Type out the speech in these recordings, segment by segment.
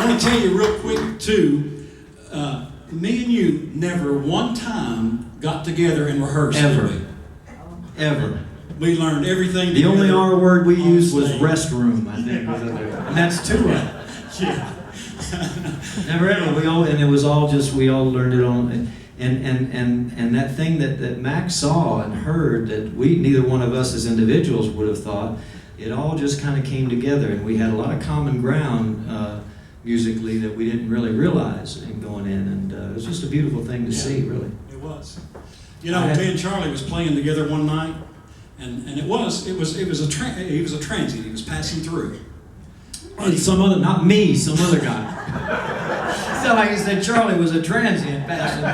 I want to tell you real quick, too, me and you never one time got together and rehearsed. Ever. Ever. We learned everything The only R word we used was stage. restroom, I think. And that's two. Yeah. Never ever. And it was all just, we all learned it on, and that thing that Mack saw and heard that neither one of us as individuals would have thought, it all just kind of came together, and we had a lot of common ground musically that we didn't really realize in going in, and it was just a beautiful thing to see, really. It was. You know, me and Charlie was playing together one night, and he was a transient. He was passing through. And not me, some other guy. It's not like he said Charlie was a transient passing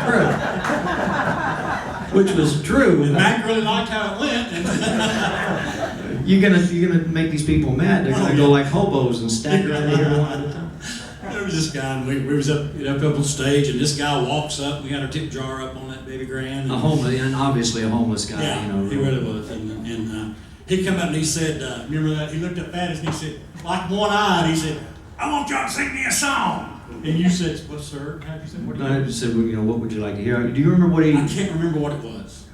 through, which was true. And Mack really liked how it went. And you're gonna make these people mad. They're gonna go like hobos and stagger out of here one at a time. There was this guy, and we was up on stage, and this guy walks up. We had our tip jar up on that baby grand. And obviously a homeless guy. Yeah, you know. he really was. And he come up and he said, remember that? He looked up at us and he said, like one-eyed, he said, "I want y'all to sing me a song." And you said, "What, sir?" How did you say? What I just said, well, what would you like to hear? Do you remember what he? I can't remember what it was.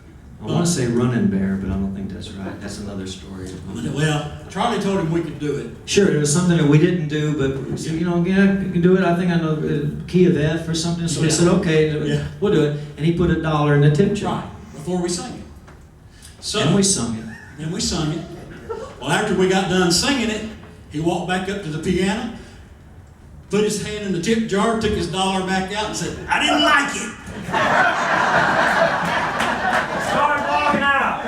I want to say Running Bear, but I don't think that's right. That's another story. Well, Charlie told him we could do it. Sure, it was something that we didn't do, but we said, yeah, you can do it. I think I know key of F or something. So we said, okay, we'll do it. And he put $1 in the tip jar. Right, before we sang it. So, and we sung it. And we sung it. Well, after we got done singing it, he walked back up to the piano, put his hand in the tip jar, took his $1 back out and said, "I didn't like it." Started walking out.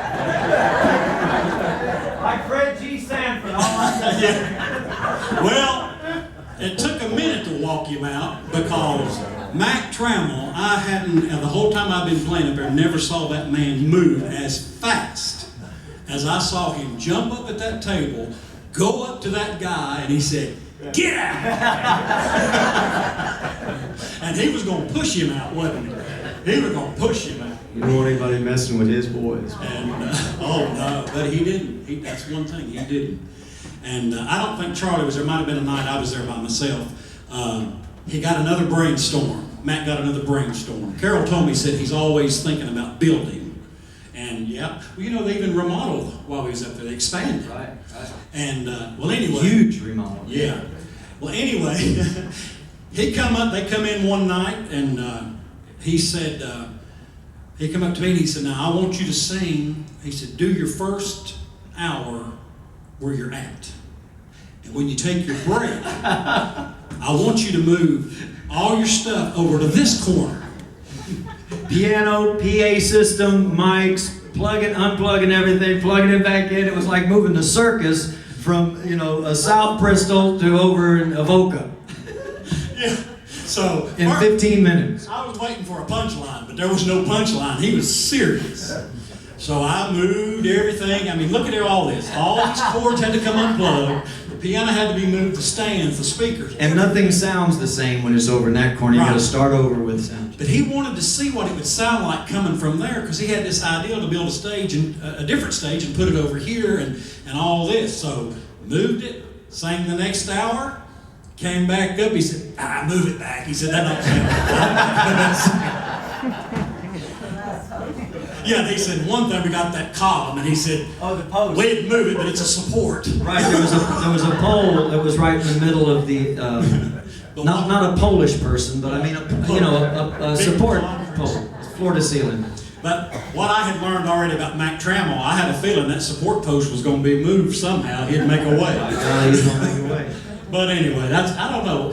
Like Fred G. Sanford, all I Yeah. Well, it took a minute to walk him out because Mack Trammell, the whole time I've been playing up there, never saw that man move as fast as I saw him jump up at that table, go up to that guy, and he said, "Get out!" And he was going to push him out, wasn't he? He was going to push him out. You don't want anybody messing with his boys. And, oh no, but he didn't. That's one thing, he didn't. And I don't think Charlie was there. Might have been a night I was there by myself. He got another brainstorm. Matt got another brainstorm. Carol told me, said he's always thinking about building. And yeah, well, you know, they even remodeled while he was up there. They expanded. Right. And well, anyway. Huge remodel. Yeah. Well, anyway, they come in one night, and he said, he come up to me and he said, "Now I want you to sing." He said, "Do your first hour where you're at. And when you take your break, I want you to move all your stuff over to this corner." Piano, PA system, mics, plugging, unplugging everything, plugging it back in. It was like moving the circus from, South Bristol to over in Avoca. Yeah. So in 15 minutes. I was waiting for a punchline, but there was no punchline. He was serious. So I moved everything. I mean, look at all this. All these cords had to come unplugged. The piano had to be moved, the stands, the speakers. And nothing sounds the same when it's over in that corner. You got to start over with sound. But he wanted to see what it would sound like coming from there, because he had this idea to build a stage, and a different stage, and put it over here and all this. So moved it, sang the next hour, came back up. He said, "Move it back." He said, "That don't sound good." Yeah, they said one time we got that column, and he said, Oh, the post. "We didn't move it, but it's a support." Right, there was a pole that was right in the middle of the, not a Polish person, but I mean, a support pole, floor to ceiling. But what I had learned already about Mack Trammell, I had a feeling that support post was going to be moved somehow. He'd make a way. He's going to make a way. But anyway, I don't know.